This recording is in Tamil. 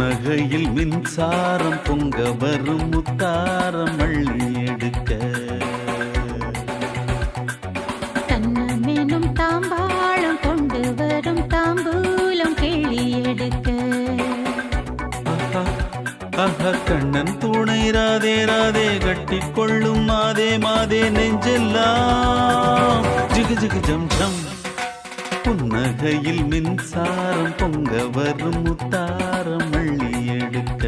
புன்னகையில் மின்சாரம் பொங்க வரும் முத்தாரம் அள்ளி எடுக்க கண்ணமெனும் தாம்பாளம் கொண்டு வரும் தாம்பூலம் கிள்ளி எடுக்க கண்ணன் துணை ராதே ராதே கட்டி கொள்ளும் மாதே மாதே நெஞ்செல்லாம் ஜிகு ஜிகு ஜம் ஜம் புன்னகையில் மின்சாரம் பொங்க வரும் முத்தாரம் அள்ளி எடுக்க